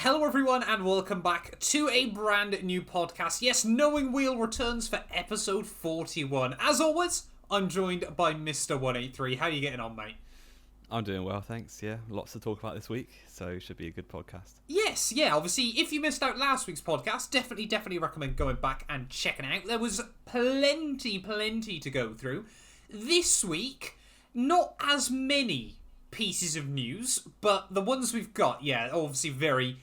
Hello everyone and welcome back to a brand new podcast. Yes, Knowing Wheel returns for episode 41. As always, I'm joined by Matt212. How are you getting on, mate? I'm doing well, thanks. Yeah, lots to talk about this week, so it should be a good podcast. Yes, yeah, obviously, if you missed out last week's podcast, definitely recommend going back and checking it out. There was plenty to go through. This week, not as many pieces of news, but the ones we've got, yeah, obviously very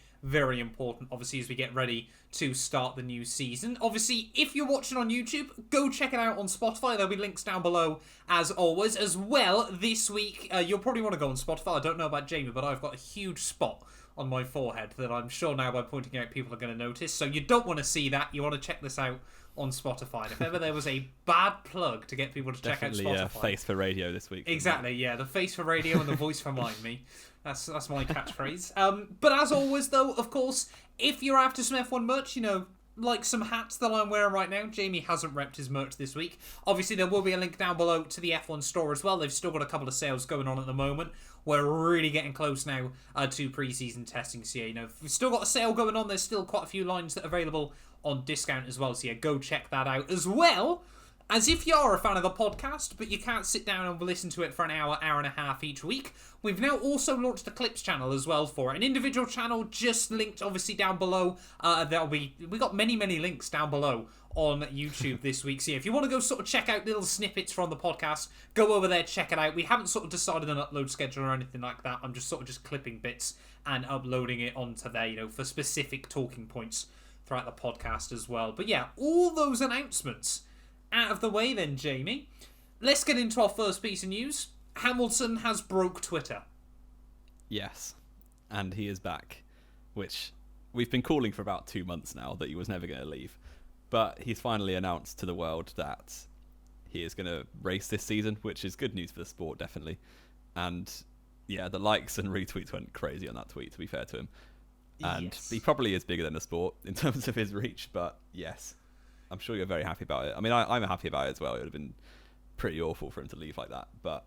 important, obviously, as we get ready to start the new season. Obviously, if you're watching on YouTube, go check it out on Spotify. There'll be links down below, as always. As well, this week, you'll probably want to go on Spotify. I don't know about Jamie, but I've got a huge spot on my forehead that I'm sure now by pointing out people are going to notice. So you don't want to see that. You want to check this out on Spotify. And if ever there was a bad plug to get people to check out Spotify... Definitely face for radio this week. Exactly, yeah. The face for radio and the voice for mind me. That's my catchphrase. But as always, though, of course, if you're after some F1 merch, you know, like some hats that I'm wearing right now, Jamie hasn't repped his merch this week. Obviously, there will be a link down below to the F1 store as well. They've still got a couple of sales going on at the moment. We're really getting close now to pre-season testing. So, yeah, you know, we've still got a sale going on. There's still quite a few lines that are available on discount as well. So, yeah, go check that out as well. As if you are a fan of the podcast, but you can't sit down and listen to it for an hour and a half each week, we've now also launched a Clips channel as well for it. An individual channel just linked, obviously, down below. We got many links down below on YouTube this week. So yeah, if you want to go sort of check out little snippets from the podcast, go over there, check it out. We haven't sort of decided an upload schedule or anything like that. I'm just sort of just clipping bits and uploading it onto there, you know, for specific talking points throughout the podcast as well. But yeah, all those announcements out of the way then, Jamie. Let's get into our first piece of news. Hamilton has broke Twitter. Yes, and he is back, which we've been calling for about 2 months now that he was never going to leave. But he's finally announced to the world that he is going to race this season, which is good news for the sport, definitely. And yeah, the likes and retweets went crazy on that tweet, to be fair to him. And yes, he probably is bigger than the sport in terms of his reach, but yes, I'm sure you're very happy about it. I mean, I'm happy about it as well. It would have been pretty awful for him to leave like that. But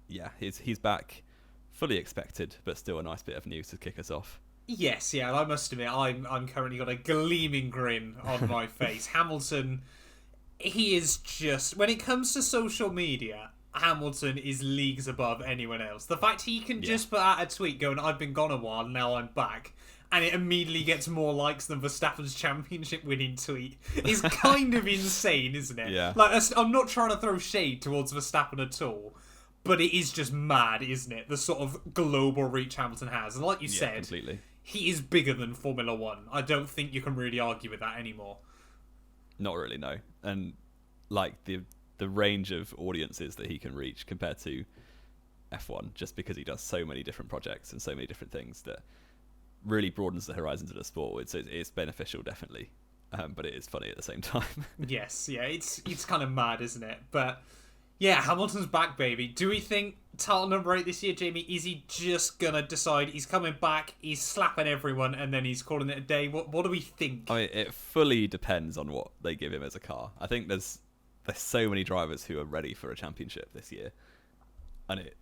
yeah, he's back, fully expected, but still a nice bit of news to kick us off. Yes, yeah, and I must admit, I'm currently got a gleaming grin on my face. Hamilton, he is just... When it comes to social media, Hamilton is leagues above anyone else. The fact he can just put out a tweet going, I've been gone a while, now I'm back, and it immediately gets more likes than Verstappen's championship winning tweet is kind of insane, isn't it? Yeah. Like, I'm not trying to throw shade towards Verstappen at all, but it is just mad, isn't it? The sort of global reach Hamilton has. And like you said, completely. He is bigger than Formula One. I don't think you can really argue with that anymore. Not really, no. And like the range of audiences that he can reach compared to F1, just because he does so many different projects and so many different things that really broadens the horizons of the sport. It's beneficial, definitely, but it is funny at the same time. Yes, yeah, it's kind of mad, isn't it? But yeah, Hamilton's back, baby. Do we think title number 8 this year, Jamie? Is he just gonna decide he's coming back, he's slapping everyone, and then he's calling it a day? What do we think? I mean, it fully depends on what they give him as a car. I think there's so many drivers who are ready for a championship this year, and it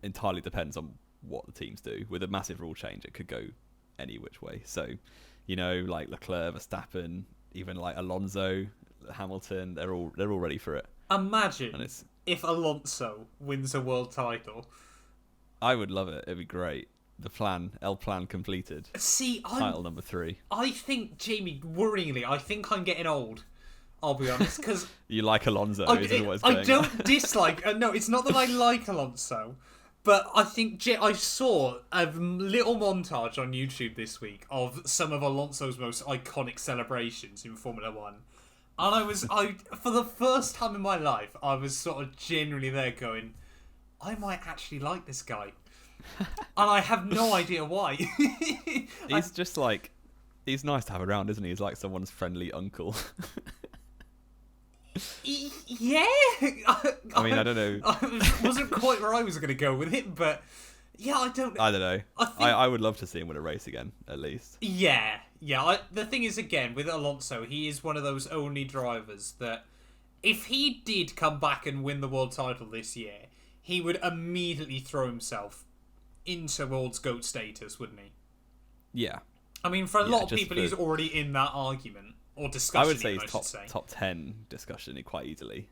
entirely depends on what the teams do. With a massive rule change, it could go any which way. So, you know, like Leclerc, Verstappen, even like Alonso, Hamilton, they're all ready for it. Imagine if Alonso wins a world title. I would love it. It'd be great. The plan completed. See, title number 3. I think, Jamie, worryingly, I think I'm getting old. I'll be honest, because you like Alonso. I don't dislike. No, it's not that I like Alonso, but I think I saw a little montage on YouTube this week of some of Alonso's most iconic celebrations in Formula One. And I for the first time in my life, I was sort of genuinely there going, I might actually like this guy. And I have no idea why. He's just like, he's nice to have around, isn't he? He's like someone's friendly uncle. Yeah. I mean, I don't know. I wasn't quite where I was going to go with it, but yeah, I don't know. I would love to see him win a race again, at least. Yeah. The thing is, again, with Alonso, he is one of those only drivers that if he did come back and win the world title this year, he would immediately throw himself into world's GOAT status, wouldn't he? Yeah, I mean, for a lot of just people, for- he's already in that argument or I discussion. would say even, he's I should say. top 10 discussion quite easily.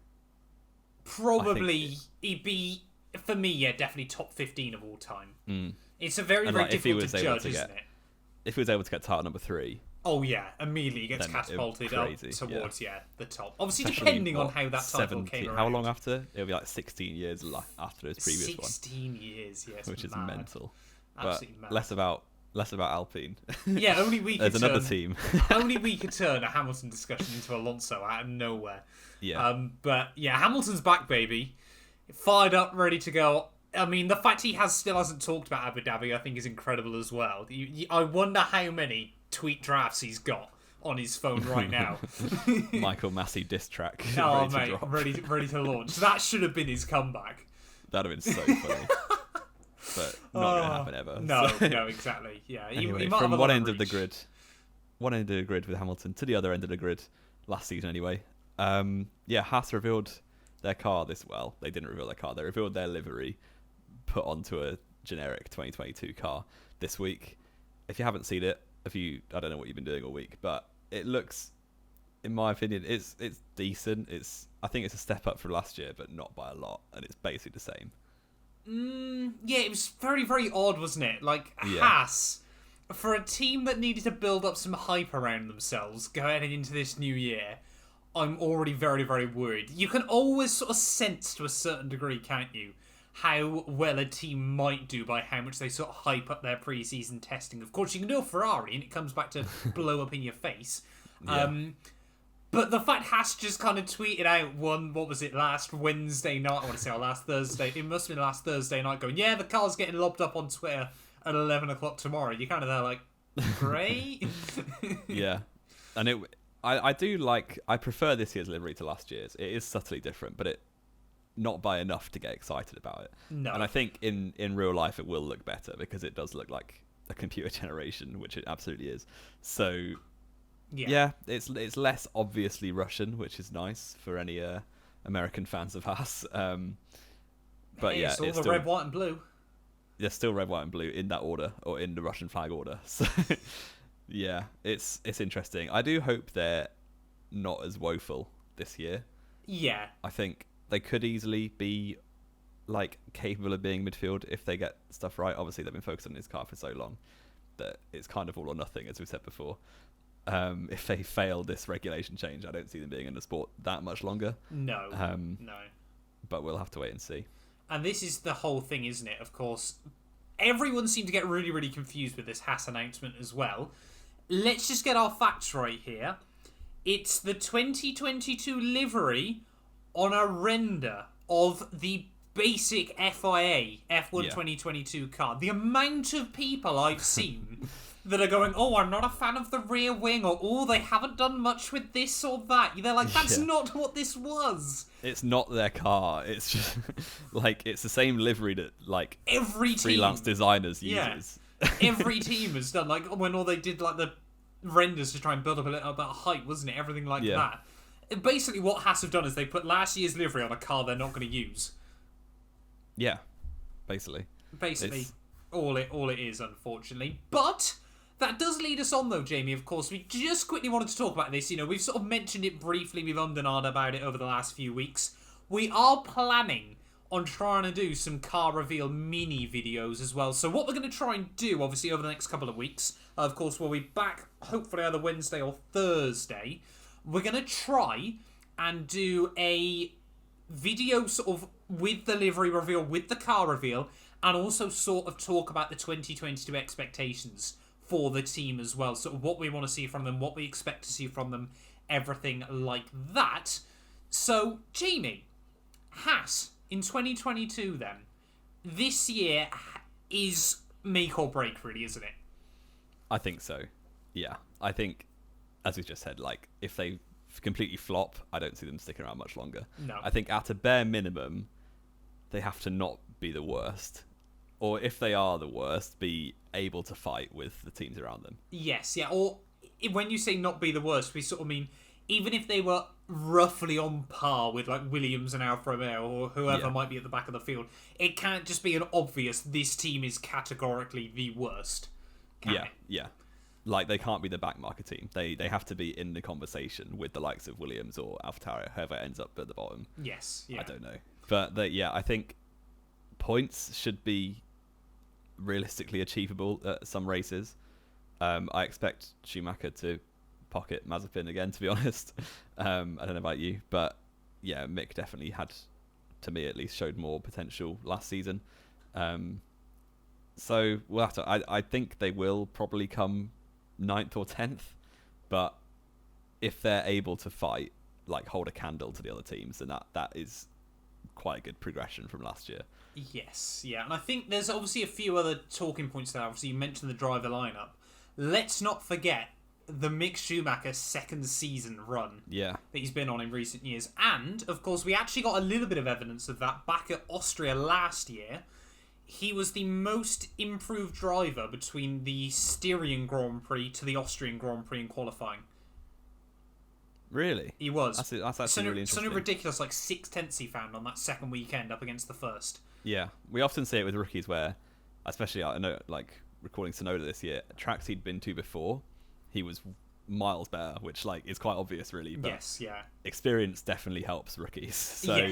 Probably he'd be, for me, yeah, definitely top 15 of all time. It's a very, very difficult to judge, isn't it? If he was able to get title number 3, Oh yeah, immediately gets Then catapulted crazy, up towards the top. Obviously, especially, depending on how that title came around. How long after? It'll be like 16 years after his previous 16 years, yes, one, which is mad. mental. Absolutely But mad. less about Alpine. Yeah, only we could There's another team. only we could turn a Hamilton discussion into Alonso out of nowhere. Yeah. But yeah, Hamilton's back, baby. Fired up, ready to go. I mean, the fact he still hasn't talked about Abu Dhabi, I think, is incredible as well. I wonder how many tweet drafts he's got on his phone right now. Michael Massey diss track. Oh, ready mate, to drop. ready to launch. That should have been his comeback. That'd have been so funny. But not going to happen ever. No, so. no, exactly. Yeah, Anyway, he might from have a one lot end of the reach. grid with Hamilton to the other end of the grid last season anyway. Haas revealed their car they didn't reveal their car, they revealed their livery put onto a generic 2022 car this week. If you haven't seen it, I don't know what you've been doing all week, but it looks, in my opinion, it's decent. I think it's a step up from last year, but not by a lot, and it's basically the same. Yeah, it was very, very odd, wasn't it? Like, Haas, for a team that needed to build up some hype around themselves going into this new year, I'm already very, very worried. You can always sort of sense to a certain degree, can't you, how well a team might do by how much they sort of hype up their pre-season testing. Of course, you can do a Ferrari, and it comes back to blow up in your face. But the fact Haas just kind of tweeted out last Wednesday night, I want to say, or last Thursday, it must have been last Thursday night, going, yeah, the car's getting lobbed up on Twitter at 11 o'clock tomorrow. You're kind of there like, great. Yeah. And I prefer this year's livery to last year's. It is subtly different, but not by enough to get excited about it. No. And I think in real life it will look better because it does look like a computer generation, which it absolutely is. So yeah, it's less obviously Russian, which is nice for any American fans of Haas. But hey, yeah, it's all it's the still, red, white, and blue. There's still red, white, and blue in that order, or in the Russian flag order. So yeah, it's interesting. I do hope they're not as woeful this year. Yeah. I think they could easily be like capable of being midfield if they get stuff right. Obviously, they've been focused on his car for so long that it's kind of all or nothing, as we've said before. If they fail this regulation change, I don't see them being in the sport that much longer. No. No. But we'll have to wait and see. And this is the whole thing, isn't it? Of course, everyone seemed to get really, really confused with this Haas announcement as well. Let's just get our facts right here. It's the 2022 livery on a render of the basic FIA F1 2022 car. The amount of people I've seen that are going, oh, I'm not a fan of the rear wing, or oh, they haven't done much with this or that. They're like, that's not what this was. It's not their car. It's just like it's the same livery that like every freelance designers uses. Every team has done, like when all they did like the renders to try and build up a little bit of height, wasn't it? Everything like that. Basically, what Haas have done is they put last year's livery on a car they're not going to use. Yeah, basically. All it is, unfortunately. But that does lead us on, though, Jamie. Of course, we just quickly wanted to talk about this. You know, we've sort of mentioned it briefly. We've undernard about it over the last few weeks. We are planning on trying to do some car reveal mini videos as well. So what we're going to try and do, obviously, over the next couple of weeks, of course, we'll be back hopefully either Wednesday or Thursday. We're going to try and do a video sort of with the livery reveal, with the car reveal, and also sort of talk about the 2022 expectations for the team as well. Sort of what we want to see from them, what we expect to see from them, everything like that. So, Jamie, Haas in 2022 then, this year is make or break, really, isn't it? I think so. Yeah. I think, as we just said, like, if they completely flop, I don't see them sticking around much longer. No. I think at a bare minimum, they have to not be the worst. Or if they are the worst, be able to fight with the teams around them. Yes, yeah. Or when you say not be the worst, we sort of mean even if they were roughly on par with like Williams and Alfa Romeo or whoever might be at the back of the field, it can't just be an obvious this team is categorically the worst. Can it? Yeah. like they can't be the backmarker team. They have to be in the conversation with the likes of Williams or AlphaTauri, whoever ends up at the bottom. Yes, yeah. I don't know, but I think points should be realistically achievable at some races. I expect Schumacher to pocket Mazepin again, to be honest. I don't know about you, but yeah, Mick definitely had, to me at least, showed more potential last season. So we'll have to. I think they will probably come 9th or 10th, but if they're able to fight, like hold a candle to the other teams, then that is quite a good progression from last year. Yes, yeah, and I think there's obviously a few other talking points there. Obviously, you mentioned the driver lineup. Let's not forget the Mick Schumacher second season run that he's been on in recent years. And, of course, we actually got a little bit of evidence of that back at Austria last year. He was the most improved driver between the Styrian Grand Prix to the Austrian Grand Prix in qualifying. Really? He was. That's actually really interesting. Something ridiculous, like 6/10 he found on that second weekend up against the first. Yeah, we often see it with rookies where, especially I know, like recording Tsunoda this year, tracks he'd been to before, he was miles better, which like is quite obvious, really. But yes, yeah. Experience definitely helps rookies. So,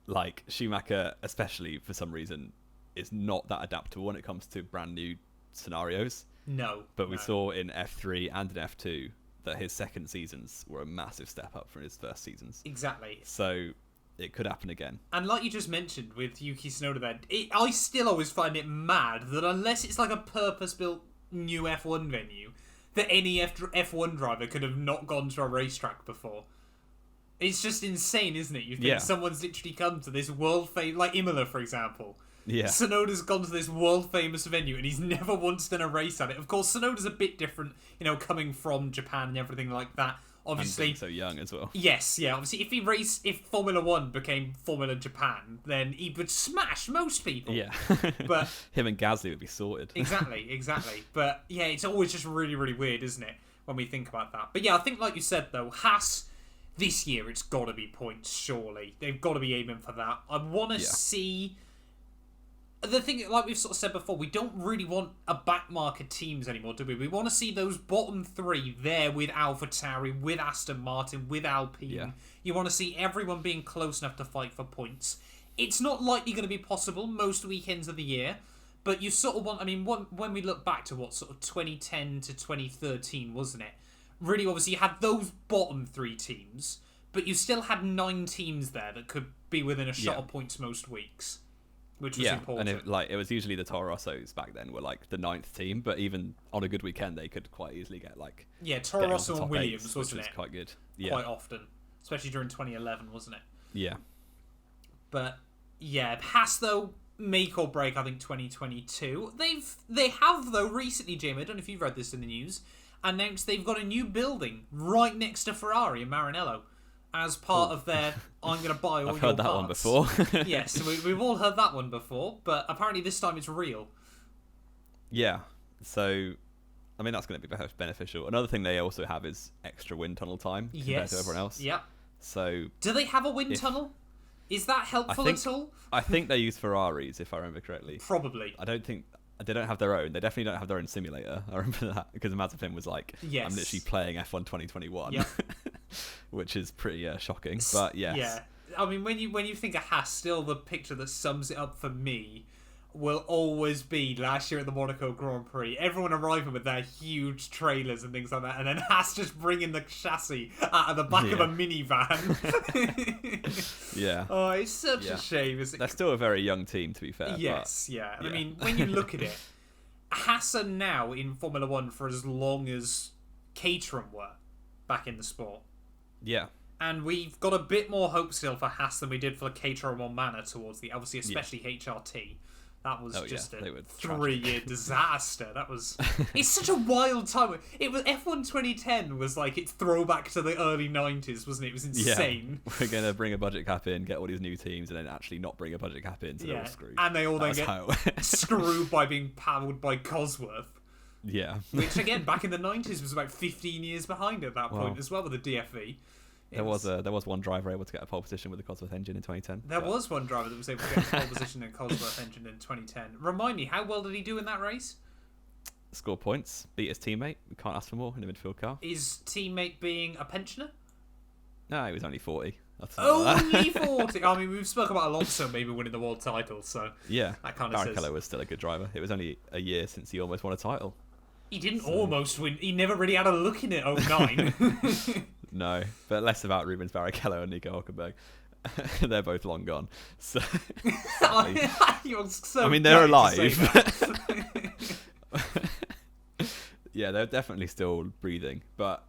like Schumacher, especially for some reason, is not that adaptable when it comes to brand new scenarios. No. But we saw in F3 and in F2 that his second seasons were a massive step up from his first seasons. Exactly. So it could happen again. And like you just mentioned with Yuki Tsunoda there, I still always find it mad that unless it's like a purpose-built new F1 venue, that any F1 driver could have not gone to a racetrack before. It's just insane, isn't it? You think someone's literally come to this world-famous, like Imola, for example. Yeah. Tsunoda's gone to this world-famous venue and he's never once done a race at it. Of course, Tsunoda's a bit different, coming from Japan and everything like that. Obviously, and being so young as well. Yes, yeah. Obviously, if Formula One became Formula Japan, then he would smash most people. Yeah. But him and Gasly would be sorted. Exactly. But yeah, it's always just really, really weird, isn't it, when we think about that? But yeah, I think, like you said, though, Haas this year, it's got to be points. Surely they've got to be aiming for that. I want to see. The thing, like we've sort of said before, we don't really want a backmarker teams anymore, do we? We want to see those bottom three there with AlphaTauri, with Aston Martin, with Alpine. Yeah. You want to see everyone being close enough to fight for points. It's not likely going to be possible most weekends of the year, but you sort of want... I mean, when we look back to what, sort of 2010 to 2013, wasn't it? Really, obviously, you had those bottom three teams, but you still had 9 teams there that could be within a shot of points most weeks. Which was important. And it was usually the Toro Rossos back then were like the 9th team, but even on a good weekend they could quite easily get like Toro Rosso and Williams, wasn't it? Which was quite good. Quite often, especially during 2011, wasn't it? Yeah. But yeah, Haas though make or break. I think 2022. They have though recently, Jamie. I don't know if you've read this in the news. Announced they've got a new building right next to Ferrari in Maranello. As part of their, I'm going to buy all I've your heard that parts. one before. Yes, we've all heard that one before, but apparently this time it's real. Yeah, so, I mean, that's going to be beneficial. Another thing they also have is extra wind tunnel time compared to everyone else. Yeah. So, do they have a wind tunnel? Is that helpful at all? I think they use Ferraris, if I remember correctly. Probably. I don't think... They don't have their own. They definitely don't have their own simulator. I remember that because Mazepin was like, yes. I'm literally playing F1 2021, yep. which is pretty shocking. But yes. Yeah. I mean, when you think of Haas, still the picture that sums it up for me will always be last year at the Monaco Grand Prix. Everyone arriving with their huge trailers and things like that, and then Haas just bringing the chassis out of the back of a minivan. Yeah. Oh, it's such a shame. Isn't it? They're still a very young team, to be fair. Yes, yeah. I mean, when you look at it, Haas are now in Formula One for as long as Caterham were back in the sport. Yeah. And we've got a bit more hope still for Haas than we did for Caterham or Manor towards the, obviously, especially HRT. That was just a 3-year disaster. That was... It's such a wild time. It was F1 2010 was like its throwback to the early 90s, wasn't it? It was insane. Yeah. We're going to bring a budget cap in, get all these new teams, and then actually not bring a budget cap in, so they're all screwed. And they all then get screwed by being powered by Cosworth. Yeah. Which, again, back in the 90s was about 15 years behind at that point as well with the DFV. There was one driver able to get a pole position with the Cosworth engine in 2010. There was one driver that was able to get a pole position in Cosworth engine in 2010. Remind me, how well did he do in that race? score points, beat his teammate. We can't ask for more in a midfield car. His teammate being a pensioner? No, he was only 40. Only 40. I mean, we've spoken about Alonso maybe winning the world title, so yeah, that kind of Barrichello was still a good driver. It was only a year since he almost won a title. He didn't almost win. He never really had a look in it. 09. No, but less about Rubens Barrichello and Nico Hülkenberg. They're both long gone. So You're so I mean, they're alive. that. Yeah, they're definitely still breathing. But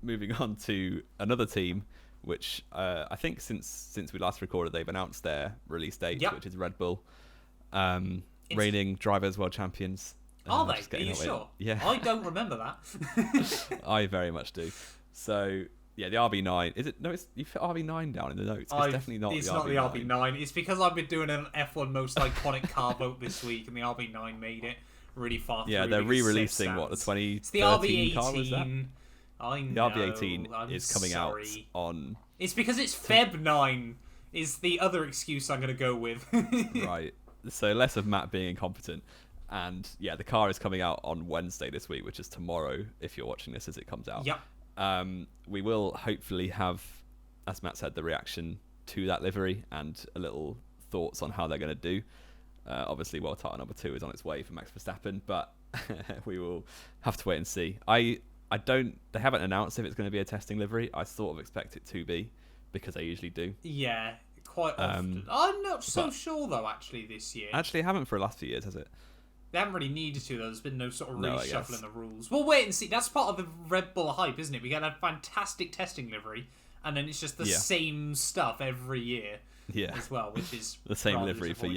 moving on to another team, which I think since we last recorded, they've announced their release date, which is Red Bull, reigning drivers world champions. Are they? Are you sure? Yeah. I don't remember that. I very much do. So yeah, the RB9. Is it? No, it's you put RB9 down in the notes. It's definitely not. It's the not RB9. the RB9. It's because I've been doing an F1 most iconic car vote this week, and the RB9 made it really far. Yeah, they're re-releasing what the 2013 it's the RB18. car was that? I know. The RB18 is coming out on. It's because it's Feb 9. Is the other excuse I'm going to go with. Right. So less of Matt being incompetent. And yeah, the car is coming out on Wednesday this week, which is tomorrow if you're watching this as it comes out. Yep. We will hopefully have, as Matt said, the reaction to that livery and a little thoughts on how they're going to do. Obviously, world title number 2 is on its way for Max Verstappen, but we will have to wait and see. They haven't announced if it's going to be a testing livery. I sort of expect it to be, because they usually do. Yeah, quite often. I'm not so sure, though, actually, this year. Actually, it haven't for the last few years, has it? They haven't really needed to, though. There's been no sort of reshuffling the rules. We'll wait and see. That's part of the Red Bull hype, isn't it? We get a fantastic testing livery, and then it's just the same stuff every year as well, which is the same livery for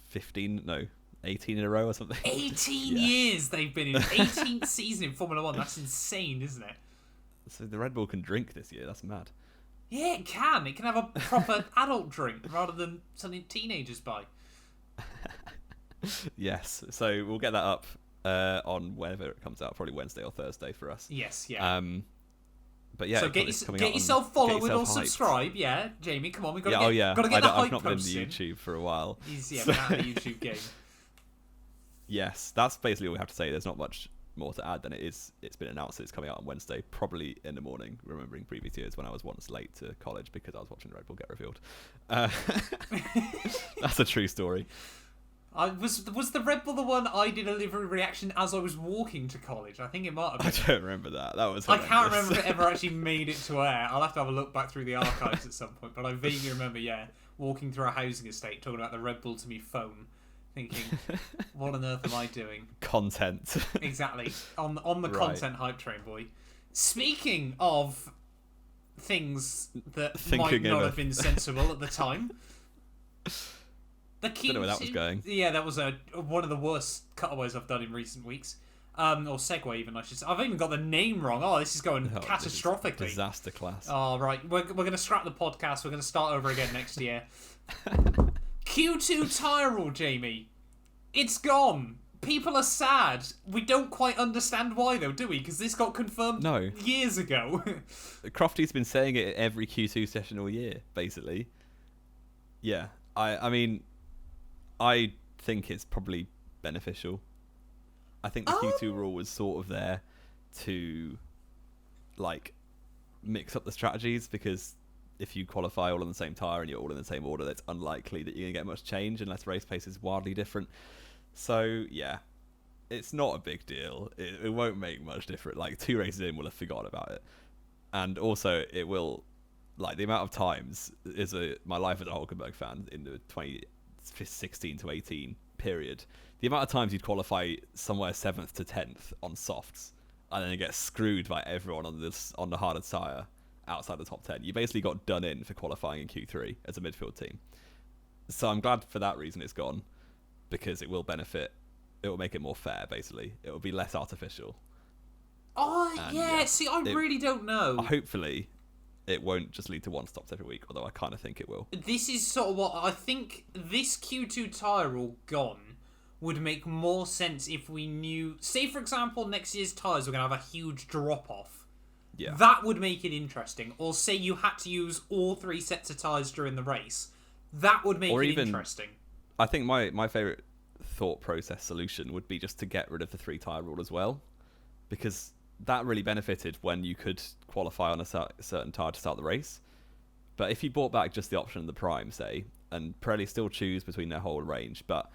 15? No, 18 in a row or something. 18 years they've been in. 18th season in Formula 1. That's insane, isn't it? So the Red Bull can drink this year. That's mad. Yeah, it can. It can have a proper adult drink rather than something teenagers buy. Yes, so we'll get that up on whenever it comes out, probably Wednesday or Thursday for us. Yes, yeah. But yeah, so get yourself followed or subscribe. Yeah, Jamie, come on, we got to get the hype. I've not been in the YouTube for a while. He's out of the YouTube game. Yes, that's basically all we have to say. There's not much more to add than it is. It's been announced that it's coming out on Wednesday, probably in the morning. Remembering previous years when I was once late to college because I was watching Red Bull get revealed. That's a true story. Was the Red Bull the one I did a livery reaction as I was walking to college? I think it might have been. I don't remember that. That was horrendous. I can't remember if it ever actually made it to air. I'll have to have a look back through the archives at some point. But I vaguely remember, walking through a housing estate, talking about the Red Bull to me phone, thinking, what on earth am I doing? Content. Exactly. On the content hype train, boy. Speaking of things that might not have been sensible at the time. Don't know where that was going. Yeah, that was one of the worst cutaways I've done in recent weeks. Or segue, even, I should say. I've even got the name wrong. Oh, this is going catastrophically. This is disaster class. Oh, right. We're going to scrap the podcast. We're going to start over again next year. Q2 tyre rule, Jamie. It's gone. People are sad. We don't quite understand why, though, do we? Because this got confirmed years ago. Crofty's been saying it at every Q2 session all year, basically. Yeah. I mean, I think it's probably beneficial. I think the Q2 rule was sort of there to, like, mix up the strategies, because if you qualify all on the same tyre and you're all in the same order, it's unlikely that you're going to get much change unless race pace is wildly different. So, yeah, it's not a big deal. It won't make much difference. Like, 2 races in, we'll have forgotten about it. And also, it will, like, the amount of times my life as a Hülkenberg fan in the 2016 to 18 period, the amount of times you'd qualify somewhere 7th to 10th on softs and then get screwed by everyone on the harder tyre outside the top 10. You basically got done in for qualifying in Q3 as a midfield team. So I'm glad for that reason it's gone, because it will benefit. It will make it more fair, basically. It will be less artificial. See, I really don't know. Hopefully it won't just lead to one stops every week, although I kind of think it will. This is sort of what I think. This Q2 tyre rule gone would make more sense if we knew, say for example, next year's tyres were going to have a huge drop-off. Yeah. That would make it interesting. Or say you had to use all 3 sets of tyres during the race. That would make it interesting. I think my favourite thought process solution would be just to get rid of the 3-tyre rule as well, because that really benefited when you could qualify on a certain tyre to start the race. But if you brought back just the option of the prime, say, and Pirelli still choose between their whole range, but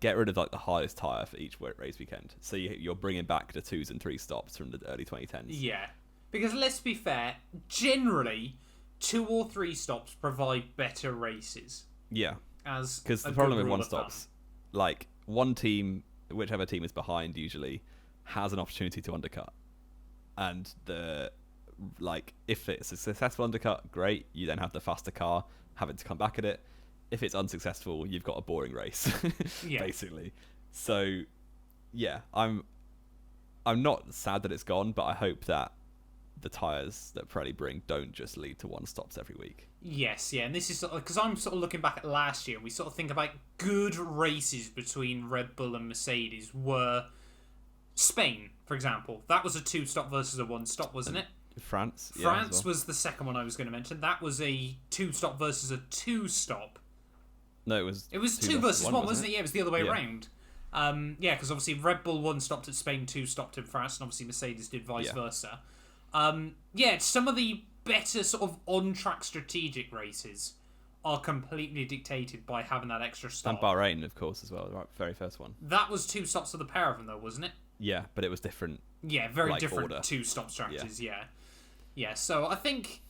get rid of like the hardest tyre for each race weekend, so you're bringing back the 2s and 3 stops from the early 2010s. Yeah, because let's be fair, generally 2 or 3 stops provide better races. Yeah, because the problem with 1 stops, like one team, whichever team is behind usually, has an opportunity to undercut, and if it's a successful undercut, great, you then have the faster car having to come back at it. If it's unsuccessful, you've got a boring race, basically. So, yeah, I'm not sad that it's gone, but I hope that the tyres that Pirelli bring don't just lead to 1 stops every week. Yes, yeah, and this is because I'm sort of looking back at last year, and we sort of think about good races between Red Bull and Mercedes were Spain, for example. That was a 2-stop versus a 1-stop, wasn't it? France was the second one I was going to mention. That was a 2-stop versus a 2-stop. No, it was 2 versus 1, wasn't it? Yeah, it was the other way Yeah. around. Because obviously Red Bull 1 stopped at Spain, 2 stopped in France, and obviously Mercedes did vice versa. Some of the better sort of on-track strategic races are completely dictated by having that extra stop. And Bahrain, of course, as well, the very first one. That was 2 stops for the pair of them, though, wasn't it? Yeah, but it was different. Yeah, very different order. 2-stop strategies, yeah. So I think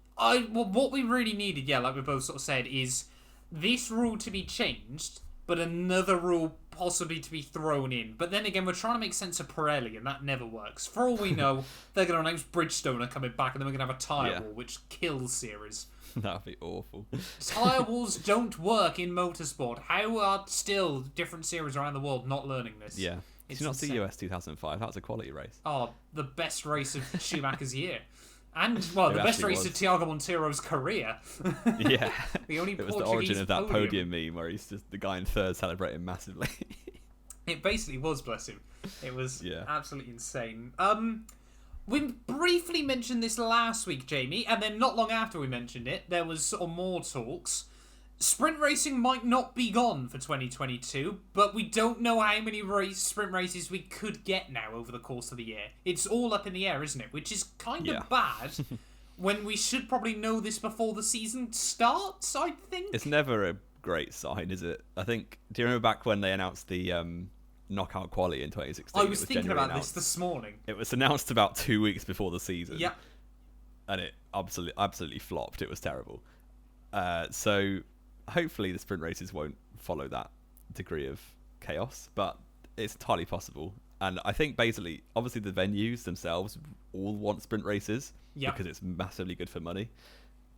what we really needed, like we both sort of said, is this rule to be changed, but another rule possibly to be thrown in. But then again, we're trying to make sense of Pirelli, and that never works. For all we know, they're going to announce Bridgestone are coming back, and then we're going to have a tyre wall, which kills series. That would be awful. Tyre walls don't work in motorsport. How are still different series around the world not learning this? Yeah. Did you not see US 2005? That was a quality race. Oh, the best race of Schumacher's year. And, the best race of Thiago Montero's career. Yeah. The only it was the origin of that podium meme where he's just the guy in third celebrating massively. It basically was, bless him. It was absolutely insane. We briefly mentioned this last week, Jamie, and then not long after we mentioned it, there was sort of more talks. Sprint racing might not be gone for 2022, but we don't know how many sprint races we could get now over the course of the year. It's all up in the air, isn't it? Which is kind of bad when we should probably know this before the season starts, I think. It's never a great sign, is it? I think, do you remember back when they announced the knockout quali in 2016? I was thinking about this morning. It was announced about 2 weeks before the season. Yep. And it absolutely flopped. It was terrible. So hopefully the sprint races won't follow that degree of chaos, but it's entirely possible. And I think basically, obviously the venues themselves all want sprint races because it's massively good for money.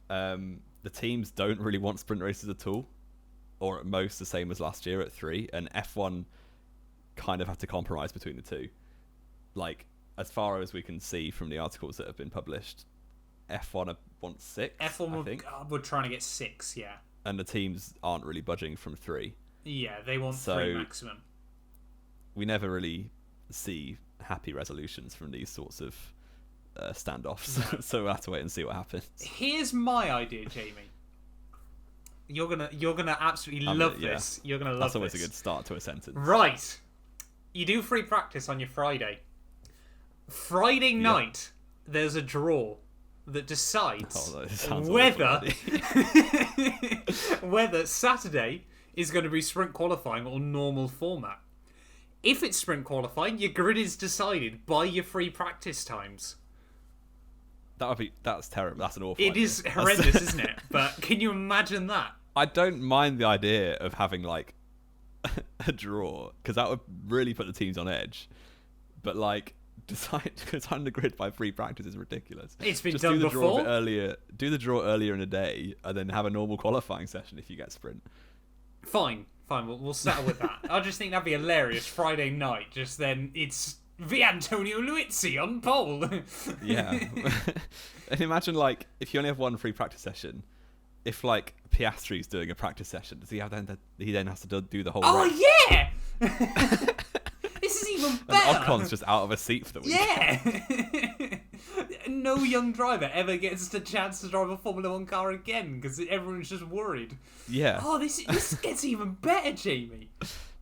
The teams don't really want sprint races at all, or at most the same as last year at 3, and F1 kind of had to compromise between the two. Like, as far as we can see from the articles that have been published, F1 wants 6, F1 we're trying to get 6, yeah. And the teams aren't really budging from 3. Yeah, they want 3 maximum. We never really see happy resolutions from these sorts of standoffs. No. So we'll have to wait and see what happens. Here's my idea, Jamie. You're gonna absolutely love this. You're gonna love this. That's always a good start to a sentence. Right. You do free practice on your Friday. Friday night, there's a draw that decides whether Saturday is going to be sprint qualifying or normal format. If it's sprint qualifying, your grid is decided by your free practice times. That's terrible. That's an awful idea. It is horrendous, isn't it? But can you imagine that? I don't mind the idea of having like a draw, because that would really put the teams on edge. But like, design the grid by free practice is ridiculous. It's been Just done do the before. Draw a bit earlier. Do the draw earlier in the day, and then have a normal qualifying session if you get sprint. Fine. We'll settle with that. I just think that'd be hilarious. Friday night, just then it's Antonio Luizzi on pole. Yeah. And imagine like if you only have one free practice session, if like Piastri's doing a practice session, does he then has to do the whole race? Yeah. This is even better. And Ocon's just out of a seat for the week. Yeah. no young driver ever gets the chance to drive a Formula 1 car again because everyone's just worried. Yeah. Oh, this gets even better, Jamie.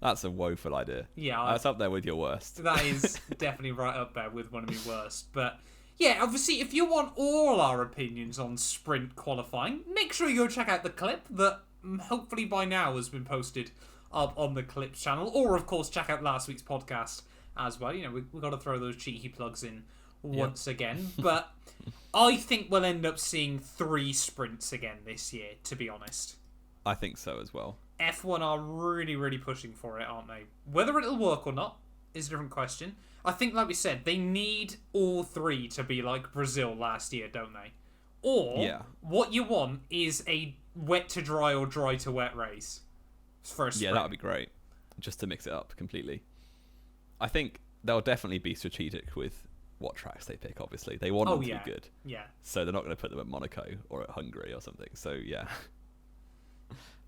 That's a woeful idea. Yeah. That's up there with your worst. That is definitely right up there with one of my worst. But yeah, obviously, if you want all our opinions on sprint qualifying, make sure you go check out the clip that hopefully by now has been posted up on the Clips channel. Or, of course, check out last week's podcast as well. You know, we've got to throw those cheeky plugs in once again. But I think we'll end up seeing 3 sprints again this year, to be honest. I think so as well. F1 are really, really pushing for it, aren't they? Whether it'll work or not is a different question. I think, like we said, they need all 3 to be like Brazil last year, don't they? Or what you want is a wet to dry or dry to wet race for a sprint. Yeah, that would be great. Just to mix it up completely. I think they'll definitely be strategic with what tracks they pick, obviously. They want them to be good. Yeah. So they're not going to put them at Monaco or at Hungary or something. So, yeah.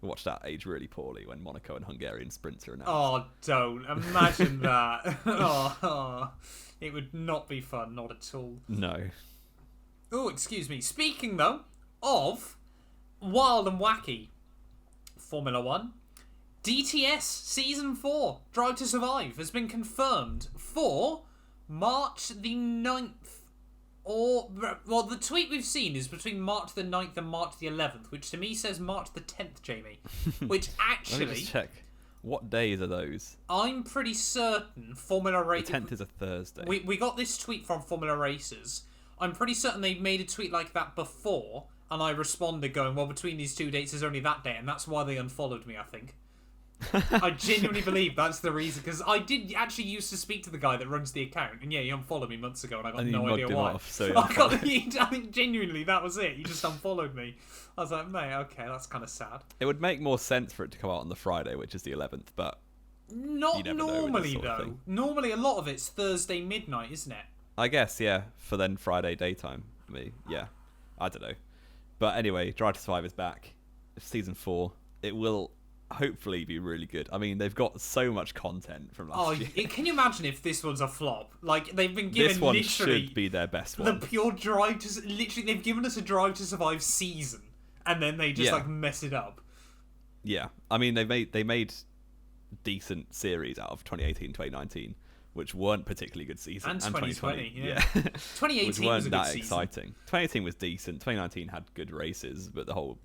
Watch that age really poorly when Monaco and Hungarian sprints are announced. Oh, don't. Imagine that. It would not be fun, not at all. No. Oh, excuse me. Speaking, though, of wild and wacky Formula 1, DTS Season 4, Drive to Survive, has been confirmed for March the 9th. Or, well, the tweet we've seen is between March the 9th and March the 11th, which to me says March the 10th, Jamie. Which actually... Let me just check. What days are those? I'm pretty certain Formula Racers... The 10th is a Thursday. We got this tweet from Formula Racers. I'm pretty certain they made a tweet like that before, and I responded going, well, between these 2 dates is only that date, and that's why they unfollowed me, I think. I genuinely believe that's the reason, because I did actually used to speak to the guy that runs the account, and yeah, he unfollowed me months ago, and I got no idea why. I think genuinely that was it. He just unfollowed me. I was like, mate, okay, that's kind of sad. It would make more sense for it to come out on the Friday, which is the 11th, but not normally though. Normally, a lot of it's Thursday midnight, isn't it? I guess, yeah, for then Friday daytime. Yeah, I don't know. But anyway, Drive to Survive is back. Season 4. It will hopefully be really good. I mean, they've got so much content from last year. Can you imagine if this one's a flop? Like, they've been given this one literally should be their best one. The pure Drive to... Literally, they've given us a Drive to Survive season, and then they just, mess it up. Yeah. I mean, they made decent series out of 2018, 2019, which weren't particularly good seasons. And 2020, yeah. 2018 which weren't was a good that season. Exciting. 2018 was decent. 2019 had good races, but the whole...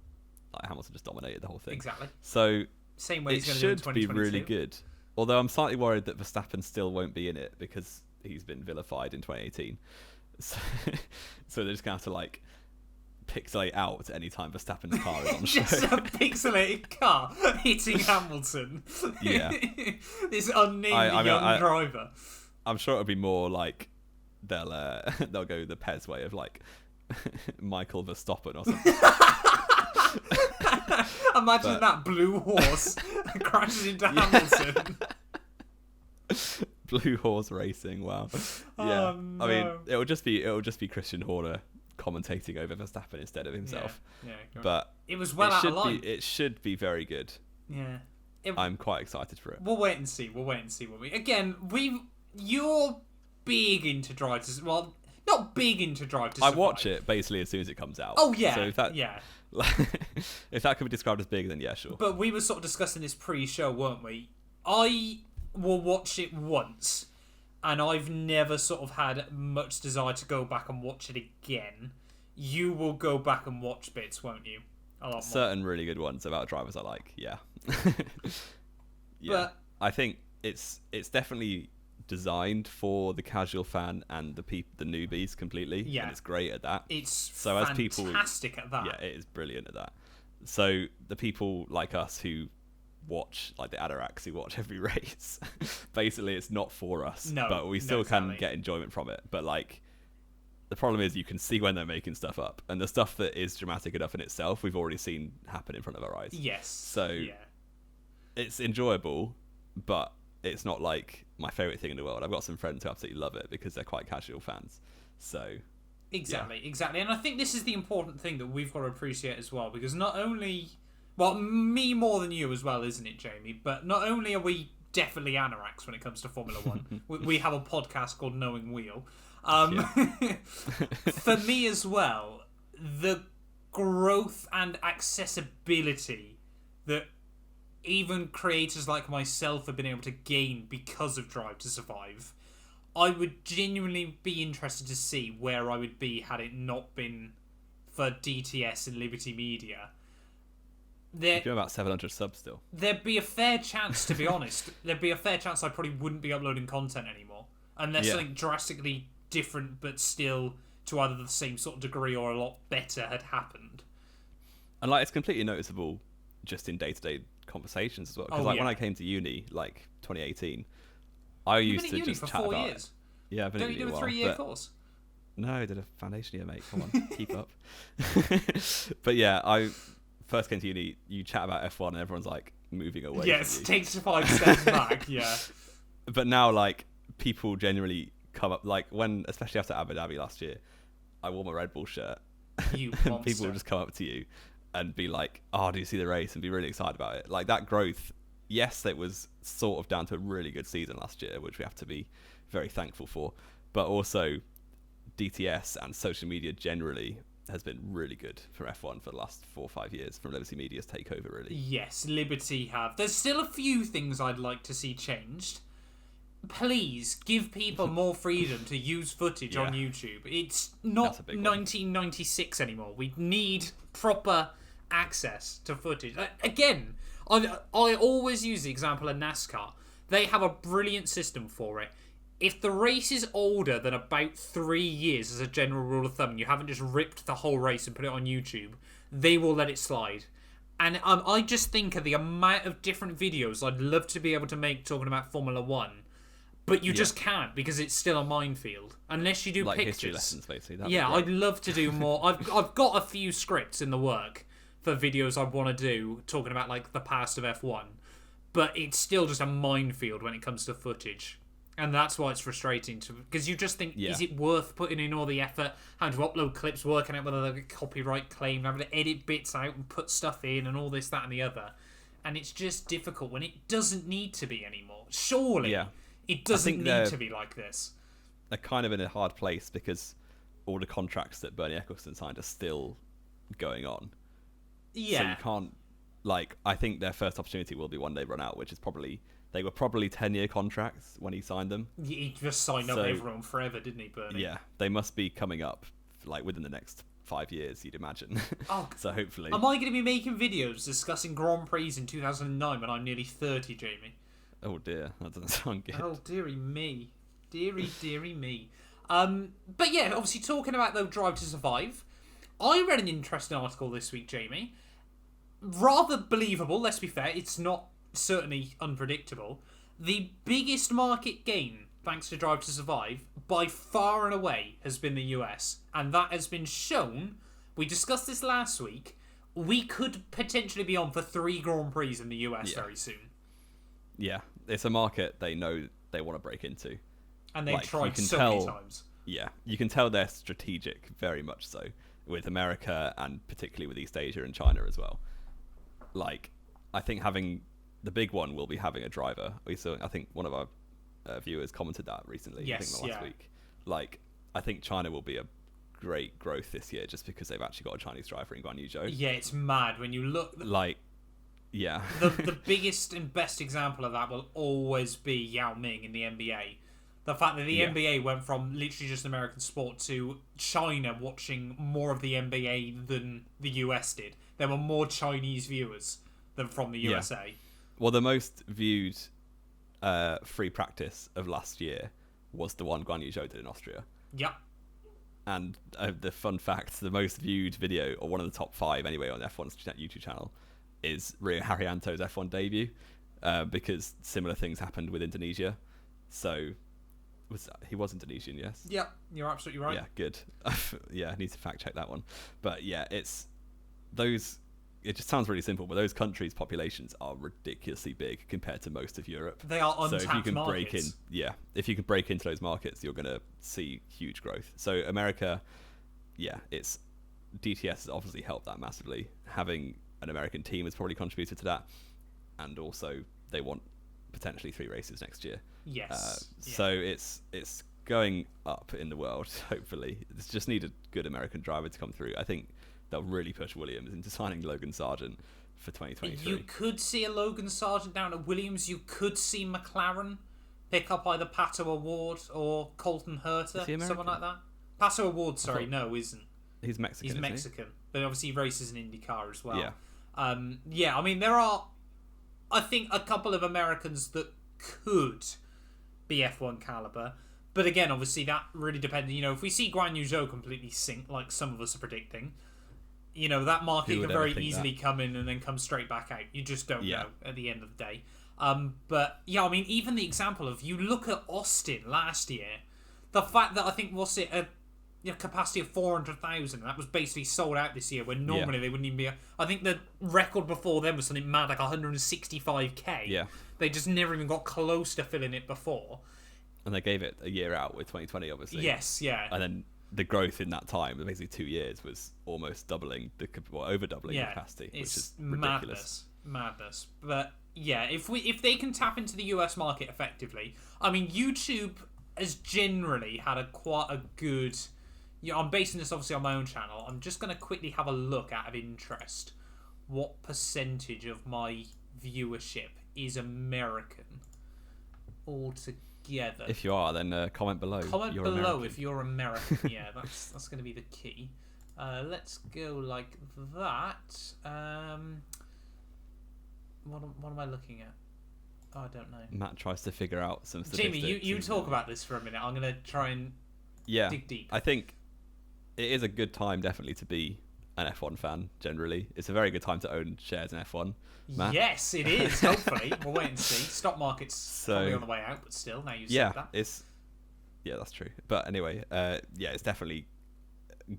Hamilton just dominated the whole thing. Exactly. So same way it should be really good. Although I'm slightly worried that Verstappen still won't be in it because he's been vilified in 2018. So they're just going to have to like pixelate out any time Verstappen's car is on show. Just a pixelated car hitting Hamilton. Yeah. This unnamed young driver. I'm sure it'll be more like they'll go the Pez way of like Michael Verstappen or something. Imagine that blue horse crashes into Hamilton. Blue horse racing, wow. Yeah. Oh, no. I mean, it'll just be Christian Horner commentating over Verstappen instead of himself. Yeah, but it was well out of line. It should be very good. Yeah. I'm quite excited for it. We'll wait and see. You're big into Drive to... Well, not big into Drive to Survive. I watch it basically as soon as it comes out. Oh, yeah. So if that, if that could be described as big, then yeah, sure. But we were sort of discussing this pre-show, weren't we? I will watch it once, and I've never sort of had much desire to go back and watch it again. You will go back and watch bits, won't you? A lot more. Certain really good ones about drivers I like, yeah. Yeah. But I think it's definitely designed for the casual fan and the newbies completely. Yeah. And it's great at that. It's fantastic at that. Yeah, it is brilliant at that. So the people like us who watch, like the Adiraks who watch every race, basically it's not for us. No, but we still can get enjoyment from it. But like, the problem is you can see when they're making stuff up. And the stuff that is dramatic enough in itself, we've already seen happen in front of our eyes. Yes. So it's enjoyable, but it's not like my favourite thing in the world. I've got some friends who absolutely love it because they're quite casual fans. So Exactly. And I think this is the important thing that we've got to appreciate as well, because not only... Well, me more than you as well, isn't it, Jamie? But not only are we definitely anoraks when it comes to Formula One. We have a podcast called Knowing Wheel. For me as well, the growth and accessibility that even creators like myself have been able to gain because of Drive to Survive, I would genuinely be interested to see where I would be had it not been for DTS and Liberty Media. You'd be about 700 subs still. There'd be a fair chance, to be honest, there'd be a fair chance I probably wouldn't be uploading content anymore. Unless something drastically different but still to either the same sort of degree or a lot better had happened. And like, it's completely noticeable just in day-to-day conversations as well. Because when I came to uni, like 2018, I used to just chat about years. It. Yeah, I've been Don't you do a 3-year course? No, I did a foundation year, mate. Come on, keep up. But yeah, I first came to uni. You chat about F1, and everyone's like moving away. Yes, takes 5 steps back. Yeah. But now, like, people generally come up, like when, especially after Abu Dhabi last year, I wore my Red Bull shirt. You and monster. people will just come up to you and be like, "Oh, do you see the race?" and be really excited about it. Like, that growth. Yes, it was sort of down to a really good season last year, which we have to be very thankful for. But also, DTS and social media generally has been really good for F1 for the last 4 or 5 years from Liberty Media's takeover, really. Yes, Liberty have. There's still a few things I'd like to see changed. Please give people more freedom to use footage on YouTube. It's not 1996 anymore. We need proper access to footage. Again, I always use the example of NASCAR. They have a brilliant system for it. If the race is older than about 3 years as a general rule of thumb, and you haven't just ripped the whole race and put it on YouTube, they will let it slide. And I just think of the amount of different videos I'd love to be able to make talking about Formula 1. But you just can't, because it's still a minefield. Unless you do like pictures. History lessons, basically. Yeah, I'd love to do more. I've got a few scripts in the work for videos I want to do, talking about like the past of F1. But it's still just a minefield when it comes to footage. And that's why it's frustrating, because you just think, is it worth putting in all the effort, having to upload clips, working out whether they're a copyright claim, having to edit bits out and put stuff in and all this, that and the other. And it's just difficult when it doesn't need to be anymore. Surely it doesn't need to be like this. They're kind of in a hard place because all the contracts that Bernie Ecclestone signed are still going on. Yeah. So you can't, like, I think their first opportunity will be one they run out, which is probably, they were probably 10-year contracts when he signed them. He just signed up everyone forever, didn't he, Bernie? Yeah, they must be coming up, like, within the next 5 years, you'd imagine. Oh, so hopefully. Am I going to be making videos discussing Grand Prix in 2009 when I'm nearly 30, Jamie? Oh dear, that doesn't sound good. Oh, dearie me. Dearie me. But yeah, obviously talking about, though, Drive to Survive, I read an interesting article this week, Jamie. Rather believable, let's be fair. It's not certainly unpredictable. The biggest market gain, thanks to Drive to Survive, by far and away, has been the US. And that has been shown, we discussed this last week, we could potentially be on for 3 Grand Prix in the US very soon. Yeah, it's a market they know they want to break into. And they've tried so many times. Yeah, you can tell they're strategic, very much so, with America and particularly with East Asia and China as well. Like, I think having the big one will be having a driver. I think one of our viewers commented that recently. Yes, I think last week. Like, I think China will be a great growth this year just because they've actually got a Chinese driver in Guan Yu Zhou. Yeah, it's mad when you look. Like, yeah. the biggest and best example of that will always be Yao Ming in the NBA. The fact that the NBA went from literally just American sport to China watching more of the NBA than the US did. There were more Chinese viewers than from the USA. Well, the most viewed free practice of last year was the one Guan Yu Zhou did in Austria. Yep. And the fun fact, the most viewed video, or one of the top 5 anyway on F1's YouTube channel, is Rio Haryanto's F1 debut, because similar things happened with Indonesia. So he was Indonesian, yes? Yeah, you're absolutely right. Yeah, good. Yeah, I need to fact check that one. But yeah, it's those. It just sounds really simple, but those countries' populations are ridiculously big compared to most of Europe. They are untapped so if you can markets. if you can break into those markets, you're going to see huge growth. So America, it's DTS has obviously helped that massively. Having an American team has probably contributed to that, and also they want potentially 3 races next year. Yes. So it's going up in the world, hopefully. It's just need a good American driver to come through. I think they'll really push Williams into signing Logan Sargent for 2023. You could see a Logan Sargent down at Williams. You could see McLaren pick up either Pato O'Ward or Colton Herta, someone like that. Pato O'Ward, sorry, no, isn't. He's Mexican. He's Mexican, but obviously he races in IndyCar as well. Yeah. I mean, there are, I think, a couple of Americans that could be F1 caliber. But again, obviously, that really depends. You know, if we see Guan Yu Zhou completely sink, like some of us are predicting, you know, that market can very easily come in and then come straight back out. You just don't know at the end of the day. But, yeah, I mean, even the example of, you look at Austin last year, the fact that I think, what's it, a capacity of 400,000, that was basically sold out this year, when normally they wouldn't even be... I think the record before then was something mad, like 165k. Yeah. They just never even got close to filling it before. And they gave it a year out with 2020, obviously. Yes, yeah. And then the growth in that time, basically 2 years, was almost doubling, over doubling the capacity, which is ridiculous. Madness. But yeah, if they can tap into the US market effectively, I mean, YouTube has generally had quite a good... I'm basing this obviously on my own channel. I'm just going to quickly have a look out of interest what percentage of my viewership is American altogether. If you are, then comment below. Comment below if you're American. Yeah, that's going to be the key. Let's go like that. What am I looking at? Oh, I don't know. Matt tries to figure out some statistics. Jamie, you talk about this for a minute. I'm going to try and dig deep. I think it is a good time, definitely, to be an F1 fan, generally. It's a very good time to own shares in F1. Matt? Yes, it is, hopefully. We'll wait and see. Stock market's probably on the way out, but still, now you said that. Yeah, that's true. But anyway, it's definitely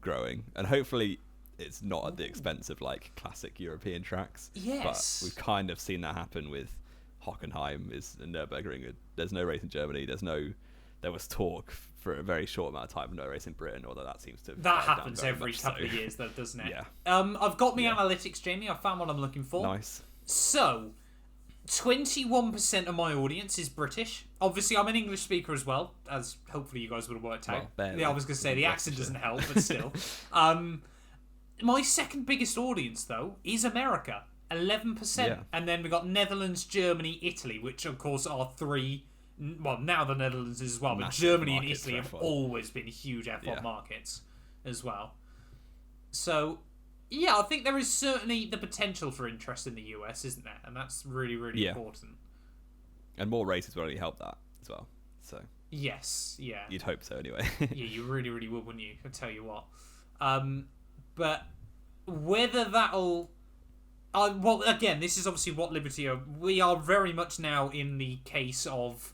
growing. And hopefully it's not at the expense of, like, classic European tracks. Yes. But we've kind of seen that happen with Hockenheim, Nürburgring. There's no race in Germany. There was talk for a very short amount of time of no race in Britain, although that seems to... That happens every couple of years, though, doesn't it? Yeah. I've got my analytics, Jamie. I found what I'm looking for. Nice. So, 21% of my audience is British. Obviously, I'm an English speaker as well, as hopefully you guys would have worked out. Barely. Yeah, I was going to say, the accent doesn't help, but still. My second biggest audience, though, is America. 11%. Yeah. And then we got Netherlands, Germany, Italy, which, of course, are three... Well, now the Netherlands is as well, but Germany and Italy have always been huge F1 markets as well. So, yeah, I think there is certainly the potential for interest in the US, isn't there? And that's really, really important. And more races will only help that as well. So yes, yeah. You'd hope so anyway. Yeah, you really, really would, wouldn't you? I'll tell you what. But whether that'll... well, again, this is obviously what Liberty are... We are very much now in the case of...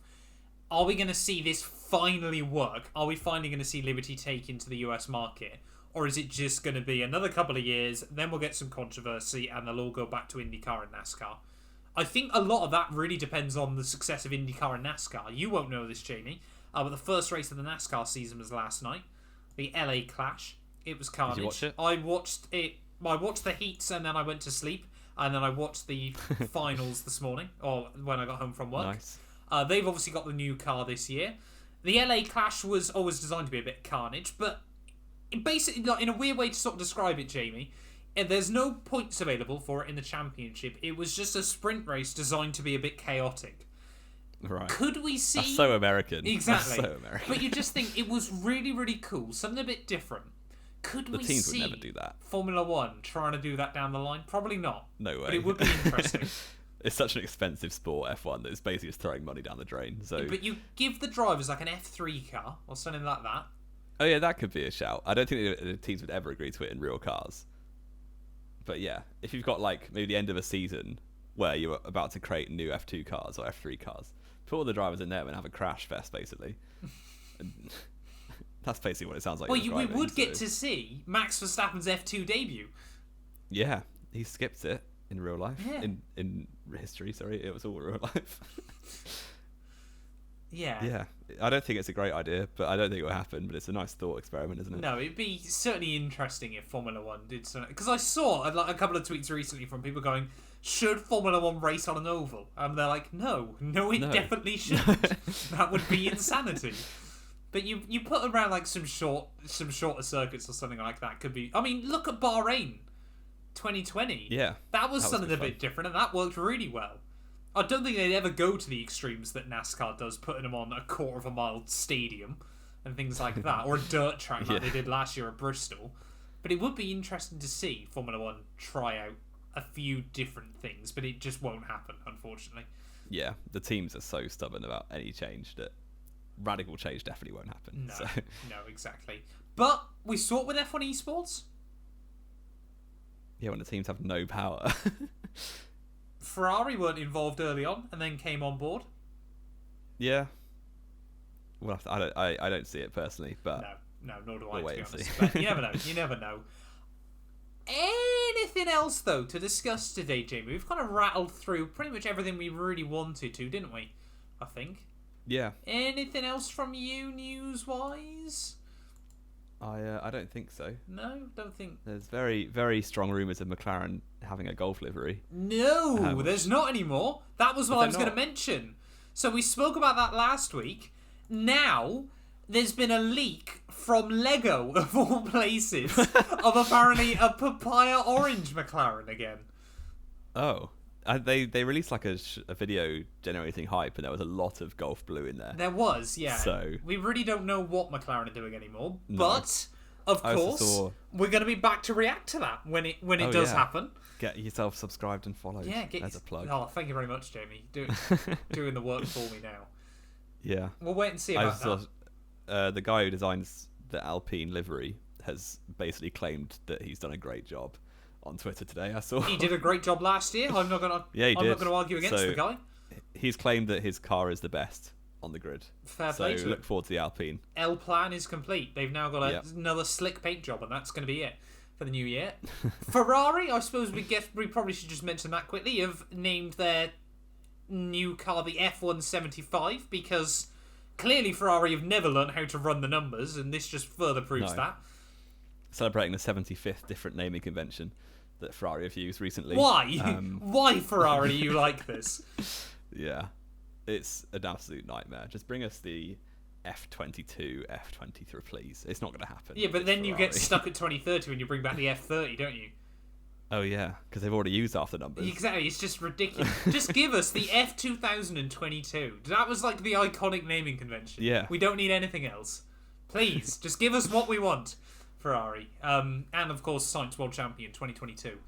Are we going to see this finally work? Are we finally going to see Liberty take into the US market? Or is it just going to be another couple of years, then we'll get some controversy, and they'll all go back to IndyCar and NASCAR? I think a lot of that really depends on the success of IndyCar and NASCAR. You won't know this, Jamie, but the first race of the NASCAR season was last night. The LA Clash. It was carnage. Did you watch it? I watched it. I watched the heats, and then I went to sleep. And then I watched the finals this morning, or when I got home from work. Nice. They've obviously got the new car this year. The LA Clash was always designed to be a bit carnage, but basically, in a weird way to sort of describe it, Jamie, there's no points available for it in the championship. It was just a sprint race designed to be a bit chaotic. Right. Could we see... That's so American. Exactly. That's so American. But you just think it was really, really cool. Something a bit different. Could we see... The teams would never do that. Formula One trying to do that down the line? Probably not. No way. But it would be interesting. It's such an expensive sport, F1, that it's basically just throwing money down the drain. So, but you give the drivers like an F3 car or something like that. Oh yeah, that could be a shout. I don't think the teams would ever agree to it in real cars. But yeah, if you've got like maybe the end of a season where you're about to create new F2 cars or F3 cars, put all the drivers in there and have a crash fest, basically. That's basically what it sounds like. Well, we would get to see Max Verstappen's F2 debut. Yeah, he skipped it in real life. Yeah. In history, sorry. It was all real life. Yeah. Yeah. I don't think it's a great idea, but I don't think it will happen. But it's a nice thought experiment, isn't it? No, it'd be certainly interesting if Formula One did something. Because I saw a couple of tweets recently from people going, should Formula One race on an oval? And they're like, no, it definitely shouldn't. That would be insanity. But you put around like some shorter circuits or something like that could be. I mean, look at Bahrain, 2020. Yeah, that was something a bit different, and that worked really well. I don't think they'd ever go to the extremes that NASCAR does, putting them on a quarter of a mile stadium and things like that, or a dirt track like they did last year at Bristol. But it would be interesting to see Formula One try out a few different things, but it just won't happen, unfortunately. Yeah, the teams are so stubborn about any change that radical change definitely won't happen. No, exactly. But we saw it with F1 esports. Yeah, when the teams have no power. Ferrari weren't involved early on and then came on board. Yeah. Well, I don't see it personally, but no, nor do I. We'll to wait be and honest. see. But you never know. You never know. Anything else though to discuss today, Jamie? We've kind of rattled through pretty much everything we really wanted to, didn't we? I think. Yeah. Anything else from you, news-wise? I don't think so. No, don't think. There's very, very strong rumours of McLaren having a Golf livery. No, there's not anymore. That was what I was going to mention. So we spoke about that last week. Now, there's been a leak from Lego, of all places, of apparently a papaya orange McLaren again. Oh. They released like a video generating hype, and there was a lot of Golf blue in there. There was, yeah. So we really don't know what McLaren are doing anymore, but of course we're going to be back to react to that when it does happen. Get yourself subscribed and followed. Yeah, as a plug. Oh, thank you very much, Jamie. Doing the work for me now. Yeah, we'll wait and see about that. The guy who designs the Alpine livery has basically claimed that he's done a great job on Twitter today. I saw he did a great job last year. I'm not gonna. I'm not gonna argue against the guy. He's claimed that his car is the best on the grid. Fair play to him. Look forward to the Alpine. L plan is complete. They've now got another slick paint job, and that's going to be it for the new year. Ferrari, I suppose we probably should just mention that quickly. Have named their new car the F175 because clearly Ferrari have never learned how to run the numbers, and this just further proves that. Celebrating the 75th different naming convention that Ferrari have used recently. Why? Why, Ferrari, are you like this? Yeah. It's an absolute nightmare. Just bring us the F22, F23, please. It's not going to happen. Yeah, but then you get stuck at 2030 when you bring back the F30, don't you? Oh, yeah, because they've already used half the numbers. Exactly, it's just ridiculous. Just give us the F2022. That was like the iconic naming convention. Yeah. We don't need anything else. Please, just give us what we want. Ferrari, and of course Sainz World Champion 2022.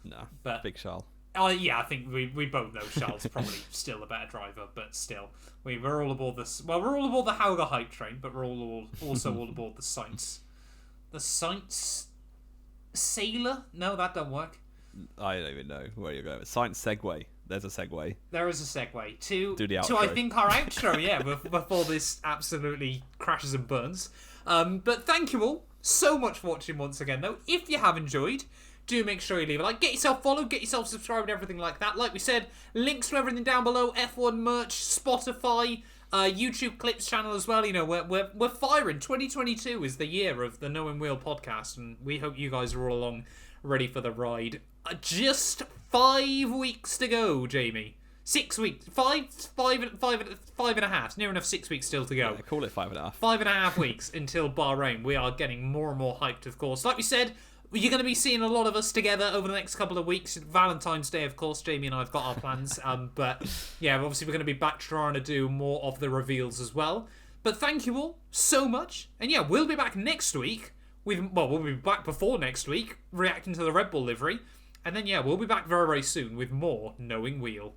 No, but Big Charles. Yeah, I think we both know Charles is probably still a better driver, but still, we're all aboard this. Well, we're all aboard the Hauger hype train, but we're also all aboard the Sainz. The Sainz Sailor? No, that don't work. I don't even know where you're going. Sainz Segway. There's a segue. There is a segue to do the outro. To I think our outro. Yeah, before this absolutely crashes and burns. But thank you all so much for watching once again, though. If you have enjoyed, do make sure you leave a like. Get yourself followed, get yourself subscribed, and everything like that. Like we said, links to everything down below. F1 merch, Spotify, YouTube clips channel as well. You know, we're firing. 2022 is the year of the Knowing Wheel podcast, and we hope you guys are all along ready for the ride. Just 5 weeks to go, Jamie. 6 weeks. Five and a half. Near enough 6 weeks still to go. Yeah, call it 5.5. 5.5 weeks until Bahrain. We are getting more and more hyped, of course. Like we said, you're going to be seeing a lot of us together over the next couple of weeks. Valentine's Day, of course. Jamie and I have got our plans. But yeah, obviously we're going to be back trying to do more of the reveals as well. But thank you all so much. And yeah, we'll be back next week. We'll be back before next week, reacting to the Red Bull livery. And then yeah, we'll be back very, very soon with more Knowing Wheel.